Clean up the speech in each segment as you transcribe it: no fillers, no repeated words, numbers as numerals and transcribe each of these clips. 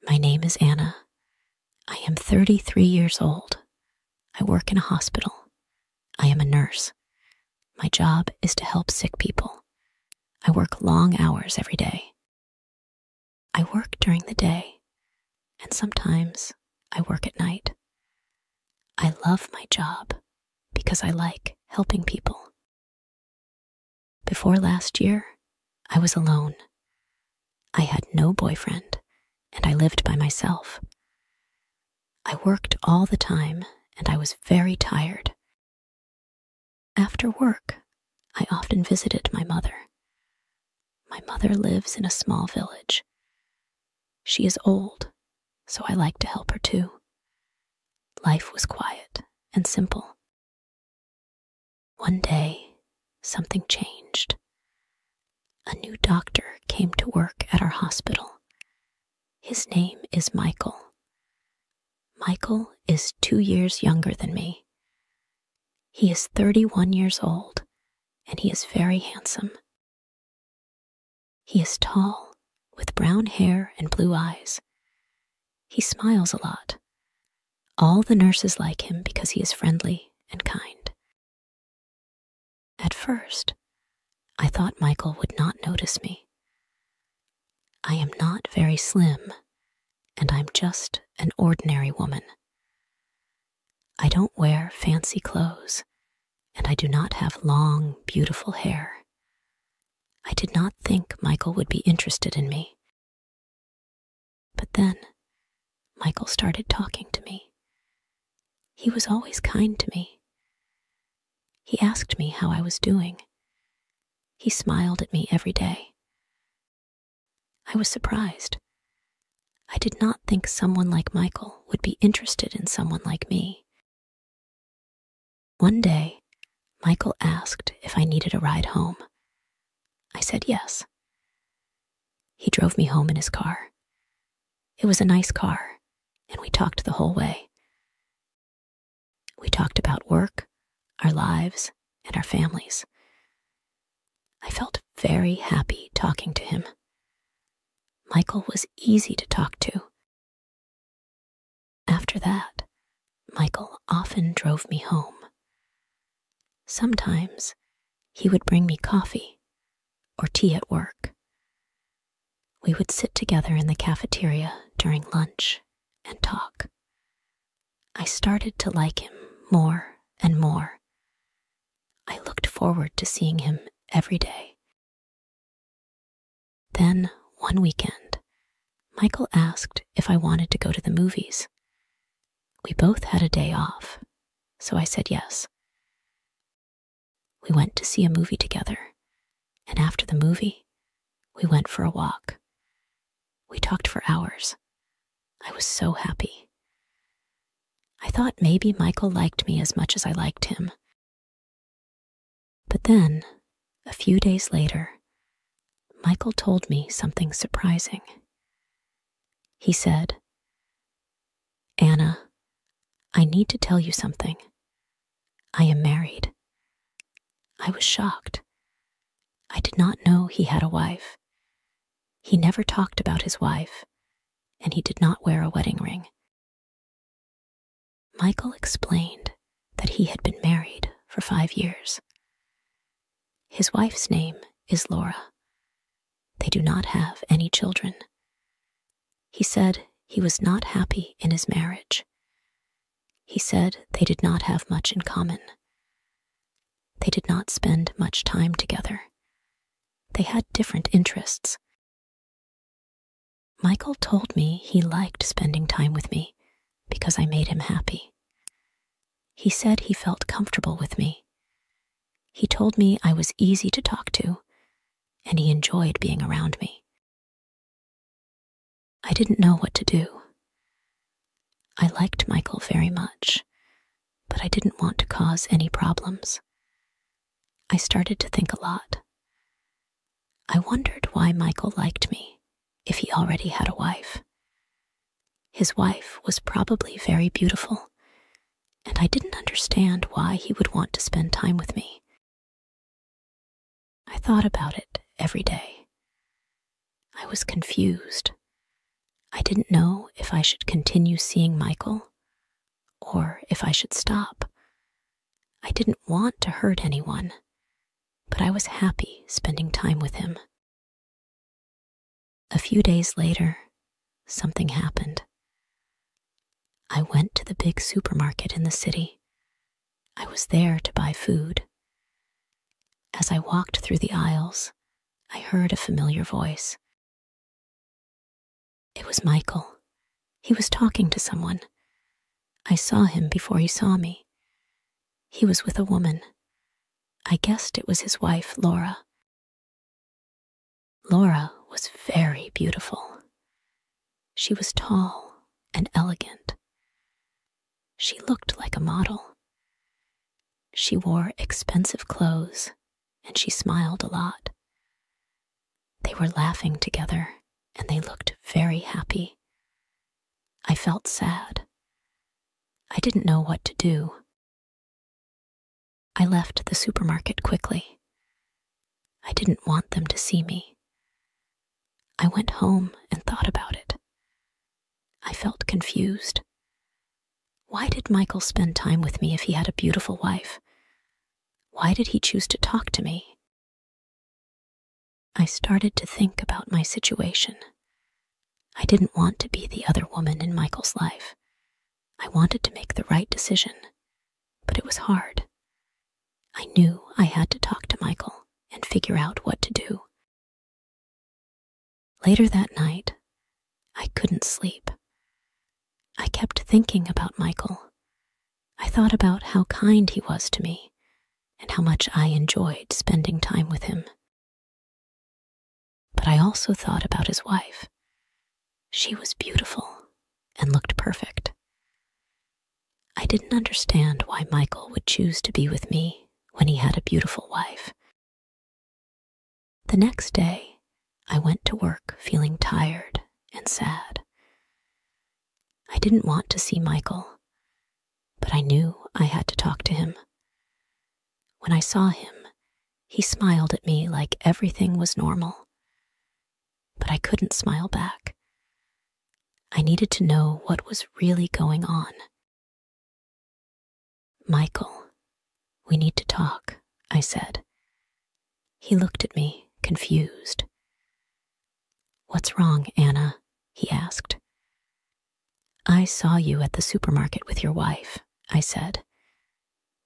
My name is Anna. I am 33 years old. I work in a hospital. I am a nurse. My job is to help sick people. I work long hours every day. I work during the day, and sometimes I work at night. I love my job because I like helping people. Before last year, I was alone. I had no boyfriend, and I lived by myself. I worked all the time, and I was very tired. After work, I often visited my mother. My mother lives in a small village. She is old, so I like to help her too. Life was quiet and simple. One day, something changed. A new doctor came to work at our hospital. His name is Michael. Michael is 2 years younger than me. He is 31 years old, and he is very handsome. He is tall, with brown hair and blue eyes. He smiles a lot. All the nurses like him because he is friendly and kind. At first, I thought Michael would not notice me. I am not very slim, and I'm just an ordinary woman. I don't wear fancy clothes, and I do not have long, beautiful hair. I did not think Michael would be interested in me. But then, Michael started talking to me. He was always kind to me. He asked me how I was doing. He smiled at me every day. I was surprised. I did not think someone like Michael would be interested in someone like me. One day, Michael asked if I needed a ride home. I said yes. He drove me home in his car. It was a nice car, and we talked the whole way. We talked about work, our lives, and our families. I felt very happy talking to him. Michael was easy to talk to. After that, Michael often drove me home. Sometimes he would bring me coffee or tea at work. We would sit together in the cafeteria during lunch and talk. I started to like him more and more. I looked forward to seeing him every day. Then, one weekend, Michael asked if I wanted to go to the movies. We both had a day off, so I said yes. We went to see a movie together, and after the movie, we went for a walk. We talked for hours. I was so happy. I thought maybe Michael liked me as much as I liked him. But then, a few days later, Michael told me something surprising. He said, "Anna, I need to tell you something. I am married." I was shocked. I did not know he had a wife. He never talked about his wife, and he did not wear a wedding ring. Michael explained that he had been married for 5 years. His wife's name is Laura. They do not have any children. He said he was not happy in his marriage. He said they did not have much in common. They did not spend much time together. They had different interests. Michael told me he liked spending time with me because I made him happy. He said he felt comfortable with me. He told me I was easy to talk to, and he enjoyed being around me. I didn't know what to do. I liked Michael very much, but I didn't want to cause any problems. I started to think a lot. I wondered why Michael liked me if he already had a wife. His wife was probably very beautiful, and I didn't understand why he would want to spend time with me. I thought about it every day. I was confused. I didn't know if I should continue seeing Michael or if I should stop. I didn't want to hurt anyone, but I was happy spending time with him. A few days later, something happened. I went to the big supermarket in the city. I was there to buy food. As I walked through the aisles, I heard a familiar voice. It was Michael. He was talking to someone. I saw him before he saw me. He was with a woman. I guessed it was his wife, Laura. Laura was very beautiful. She was tall and elegant. She looked like a model. She wore expensive clothes, and she smiled a lot. They were laughing together, and they looked very happy. I felt sad. I didn't know what to do. I left the supermarket quickly. I didn't want them to see me. I went home and thought about it. I felt confused. Why did Michael spend time with me if he had a beautiful wife? Why did he choose to talk to me? I started to think about my situation. I didn't want to be the other woman in Michael's life. I wanted to make the right decision, but it was hard. I knew I had to talk to Michael and figure out what to do. Later that night, I couldn't sleep. I kept thinking about Michael. I thought about how kind he was to me and how much I enjoyed spending time with him. But I also thought about his wife. She was beautiful and looked perfect. I didn't understand why Michael would choose to be with me when he had a beautiful wife. The next day, I went to work feeling tired and sad. I didn't want to see Michael, but I knew I had to talk to him. When I saw him, he smiled at me like everything was normal. But I couldn't smile back. I needed to know what was really going on. Michael, we need to talk, I said. He looked at me, confused. What's wrong, Anna? He asked. I saw you at the supermarket with your wife, I said.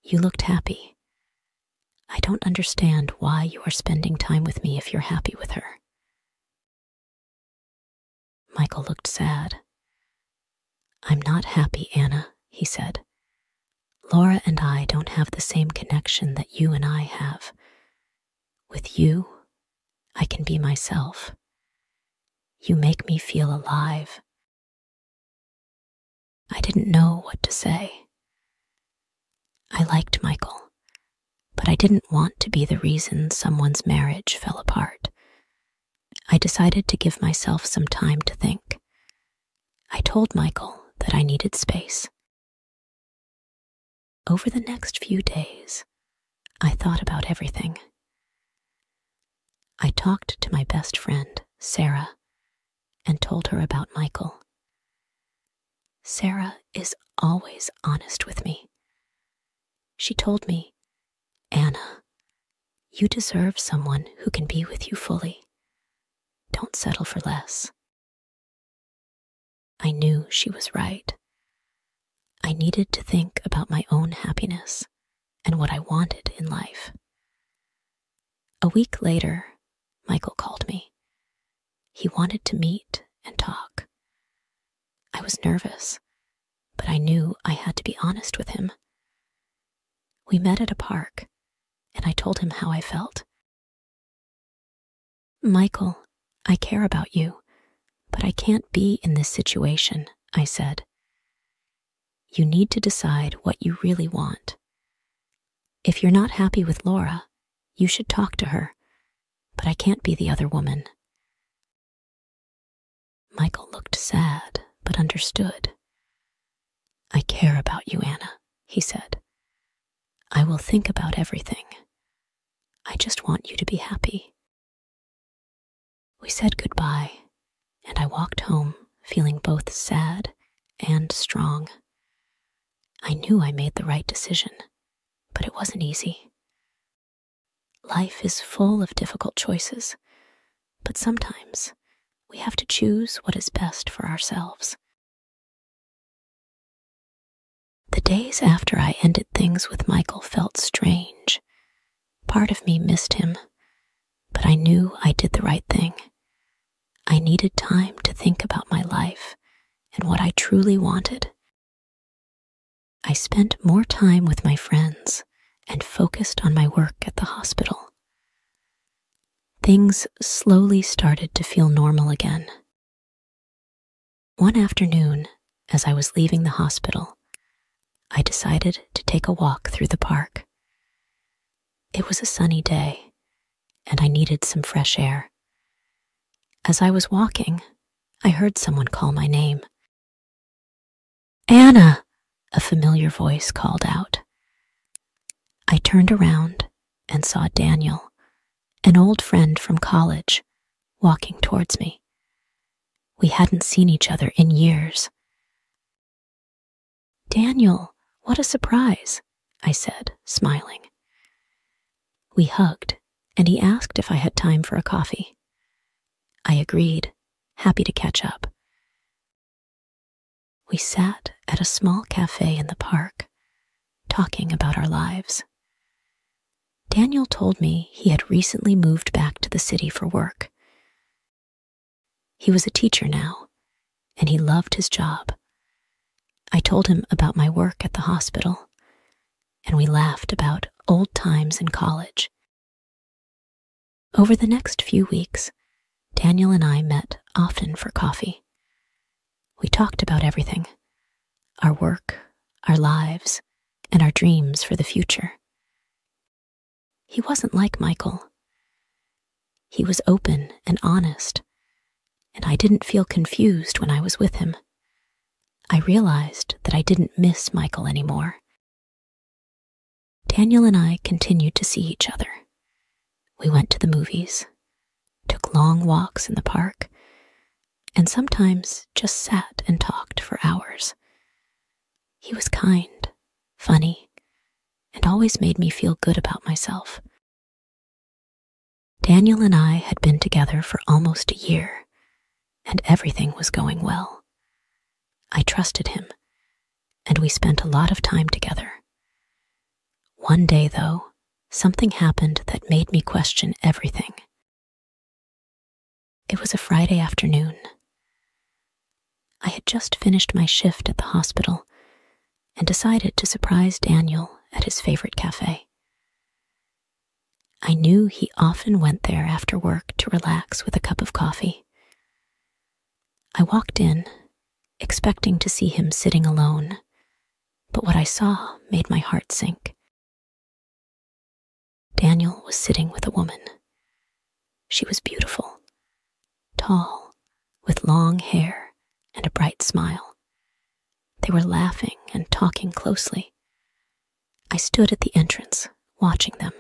You looked happy. I don't understand why you are spending time with me if you're happy with her. Michael looked sad. I'm not happy, Anna, he said. Laura and I don't have the same connection that you and I have. With you, I can be myself. You make me feel alive. I didn't know what to say. I liked Michael, but I didn't want to be the reason someone's marriage fell apart. I decided to give myself some time to think. I told Michael that I needed space. Over the next few days, I thought about everything. I talked to my best friend, Sarah, and told her about Michael. Sarah is always honest with me. She told me, Anna, you deserve someone who can be with you fully. Don't settle for less. I knew she was right. I needed to think about my own happiness and what I wanted in life. A week later, Michael called me. He wanted to meet and talk. I was nervous, but I knew I had to be honest with him. We met at a park, and I told him how I felt. Michael, I care about you, but I can't be in this situation, I said. You need to decide what you really want. If you're not happy with Laura, you should talk to her, but I can't be the other woman. Michael looked sad, but understood. I care about you, Anna, he said. I will think about everything. I just want you to be happy. We said goodbye, and I walked home feeling both sad and strong. I knew I made the right decision, but it wasn't easy. Life is full of difficult choices, but sometimes we have to choose what is best for ourselves. The days after I ended things with Michael felt strange. Part of me missed him, but I knew I did the right thing. I needed time to think about my life and what I truly wanted. I spent more time with my friends and focused on my work at the hospital. Things slowly started to feel normal again. One afternoon, as I was leaving the hospital, I decided to take a walk through the park. It was a sunny day, and I needed some fresh air. As I was walking, I heard someone call my name. "Anna!" a familiar voice called out. I turned around and saw Daniel, an old friend from college, walking towards me. We hadn't seen each other in years. "Daniel, what a surprise," I said, smiling. We hugged, and he asked if I had time for a coffee. I agreed, happy to catch up. We sat at a small cafe in the park, talking about our lives. Daniel told me he had recently moved back to the city for work. He was a teacher now, and he loved his job. I told him about my work at the hospital, and we laughed about old times in college. Over the next few weeks, Daniel and I met often for coffee. We talked about everything: our work, our lives, and our dreams for the future. He wasn't like Michael. He was open and honest, and I didn't feel confused when I was with him. I realized that I didn't miss Michael anymore. Daniel and I continued to see each other. We went to the movies, took long walks in the park, and sometimes just sat and talked for hours. He was kind, funny, and always made me feel good about myself. Daniel and I had been together for almost a year, and everything was going well. I trusted him, and we spent a lot of time together. One day, though, something happened that made me question everything. It was a Friday afternoon. I had just finished my shift at the hospital and decided to surprise Daniel at his favorite cafe. I knew he often went there after work to relax with a cup of coffee. I walked in, expecting to see him sitting alone, but what I saw made my heart sink. Daniel was sitting with a woman. She was beautiful, tall, with long hair and a bright smile. They were laughing and talking closely. I stood at the entrance, watching them.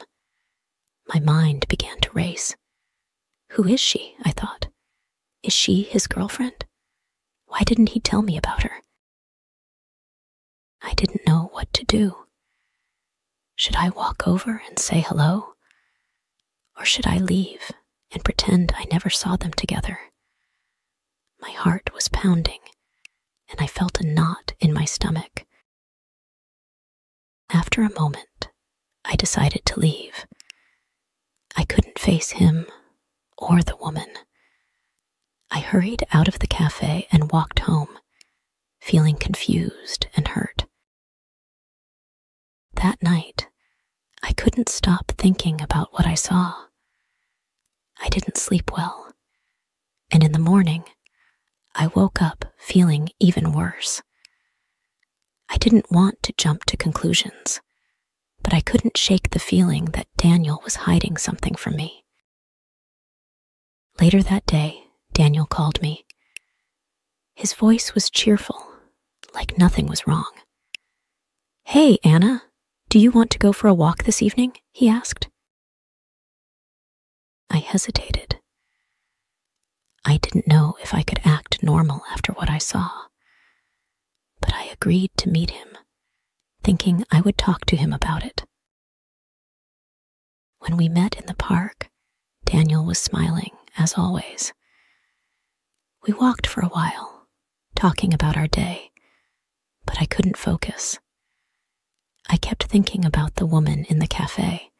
My mind began to race. Who is she? I thought. Is she his girlfriend? Why didn't he tell me about her? I didn't know what to do. Should I walk over and say hello? Or should I leave and pretend I never saw them together? My heart was pounding, and I felt a knot in my stomach. After a moment, I decided to leave. I couldn't face him or the woman. I hurried out of the cafe and walked home, feeling confused and hurt. That night, I couldn't stop thinking about what I saw. I didn't sleep well, and in the morning, I woke up feeling even worse. I didn't want to jump to conclusions, but I couldn't shake the feeling that Daniel was hiding something from me. Later that day, Daniel called me. His voice was cheerful, like nothing was wrong. "Hey, Anna, do you want to go for a walk this evening?" he asked. I hesitated. I didn't know if I could act normal after what saw. But I agreed to meet him, thinking I would talk to him about it. When we met in the park, Daniel was smiling, as always. We walked for a while, talking about our day, but I couldn't focus. I kept thinking about the woman in the cafe.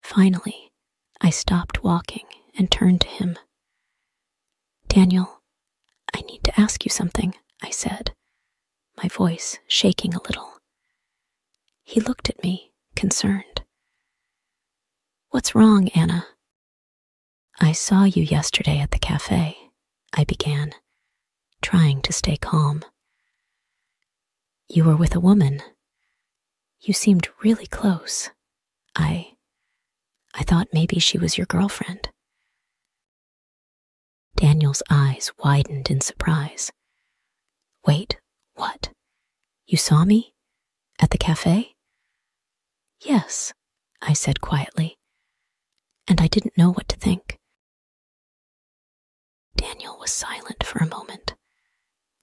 Finally, I stopped walking and turned to him. "Daniel, I need to ask you something," I said, my voice shaking a little. He looked at me, concerned. "What's wrong, Anna?" "I saw you yesterday at the cafe," I began, trying to stay calm. "You were with a woman. You seemed really close. I thought maybe she was your girlfriend." Daniel's eyes widened in surprise. "Wait, what? You saw me? At the cafe?" "Yes," I said quietly, and I didn't know what to think. Daniel was silent for a moment,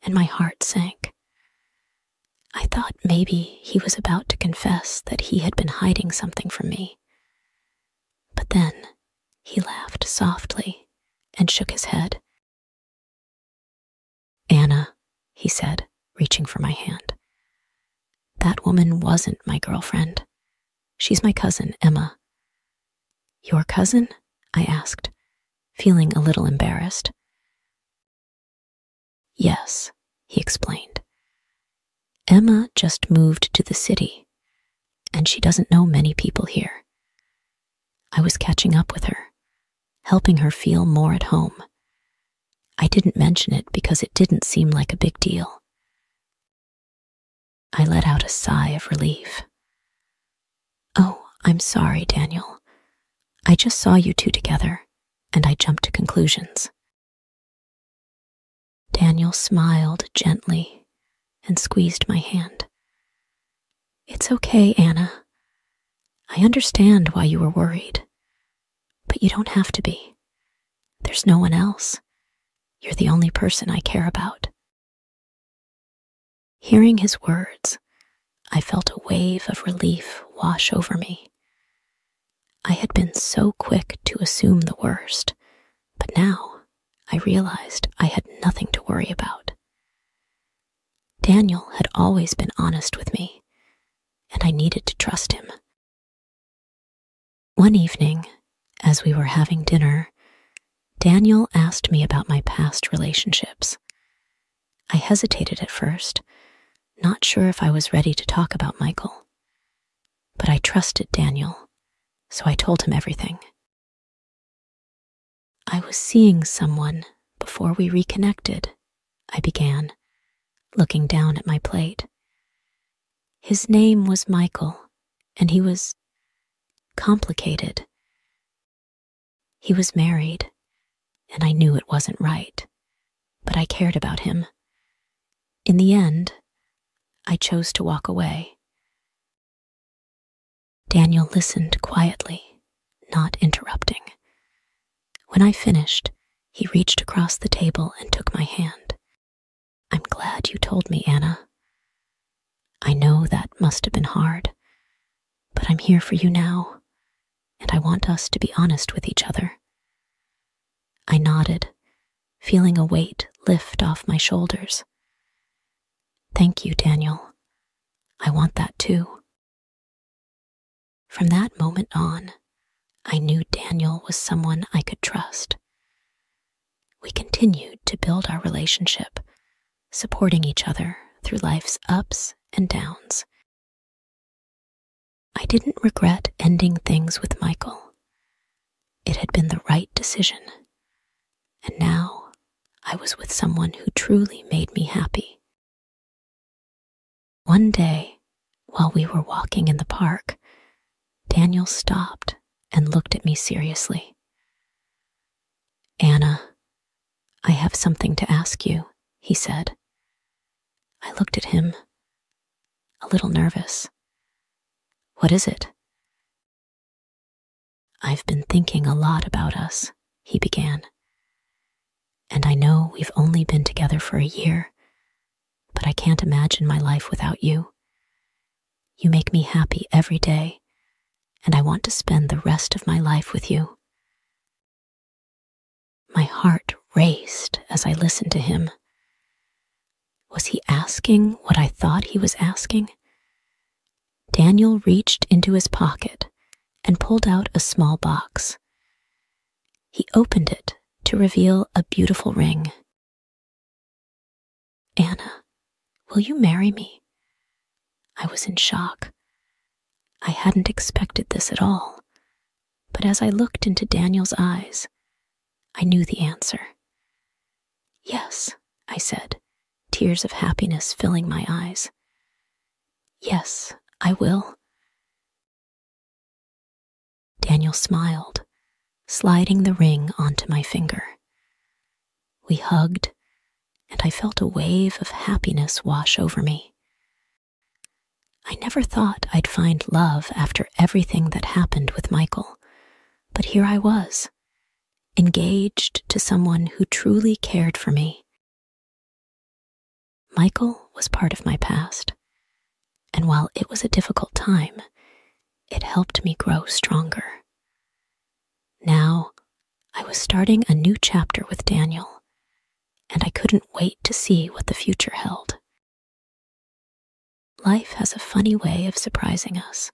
and my heart sank. I thought maybe he was about to confess that he had been hiding something from me. But then he laughed softly and shook his head. "Anna," he said, reaching for my hand, "that woman wasn't my girlfriend. She's my cousin, Emma." "Your cousin?" I asked, feeling a little embarrassed. "Yes," he explained. "Emma just moved to the city, and she doesn't know many people here. I was catching up with her, helping her feel more at home. I didn't mention it because it didn't seem like a big deal." I let out a sigh of relief. "Oh, I'm sorry, Daniel. I just saw you two together, and I jumped to conclusions." Daniel smiled gently and squeezed my hand. "It's okay, Anna. I understand why you were worried, but you don't have to be. There's no one else. You're the only person I care about." Hearing his words, I felt a wave of relief wash over me. I had been so quick to assume the worst, but now I realized I had nothing to worry about. Daniel had always been honest with me, and I needed to trust him. One evening, as we were having dinner, Daniel asked me about my past relationships. I hesitated at first, not sure if I was ready to talk about Michael. But I trusted Daniel, so I told him everything. "I was seeing someone before we reconnected," I began, looking down at my plate. "His name was Michael, and he was complicated. He was married, and I knew it wasn't right, but I cared about him. In the end, I chose to walk away." Daniel listened quietly, not interrupting. When I finished, he reached across the table and took my hand. "I'm glad you told me, Anna. I know that must have been hard, but I'm here for you now, and I want us to be honest with each other." I nodded, feeling a weight lift off my shoulders. "Thank you, Daniel. I want that too." From that moment on, I knew Daniel was someone I could trust. We continued to build our relationship, supporting each other through life's ups and downs. I didn't regret ending things with Michael. It had been the right decision, and now I was with someone who truly made me happy. One day, while we were walking in the park, Daniel stopped and looked at me seriously. "Anna, I have something to ask you," he said. I looked at him, a little nervous. "What is it?" "I've been thinking a lot about us," he began. "And I know we've only only been together for a year, but I can't imagine my life without you. You make me happy every day, and I want to spend the rest of my life with you. My heart raced as I listened to him. Was he asking what I thought he was asking? Daniel reached into his pocket and pulled out a small box. He opened it to reveal a beautiful ring. "Anna, will you marry me?" I was in shock. I hadn't expected this at all, but as I looked into Daniel's eyes, I knew the answer. "Yes," I said, tears of happiness filling my eyes. "Yes, I will." Daniel smiled, sliding the ring onto my finger. We hugged, and I felt a wave of happiness wash over me. I never thought I'd find love after everything that happened with Michael, but here I was, engaged to someone who truly cared for me. Michael was part of my past, and while it was a difficult time, it helped me grow stronger. Now, I was starting a new chapter with Daniel, and I couldn't wait to see what the future held. Life has a funny way of surprising us,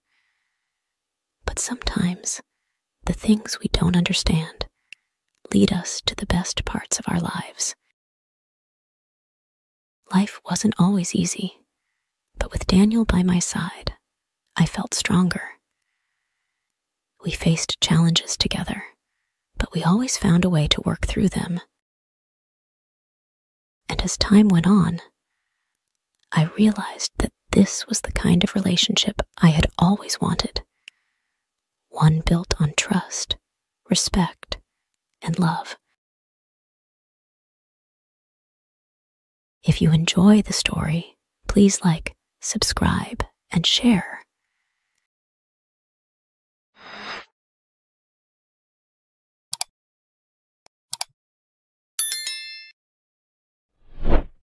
but sometimes the things we don't understand lead us to the best parts of our lives. Life wasn't always easy, but with Daniel by my side, I felt stronger. We faced challenges together, but we always found a way to work through them. And as time went on, I realized that this was the kind of relationship I had always wanted. One built on trust, respect, and love. If you enjoy the story, please like, subscribe, and share.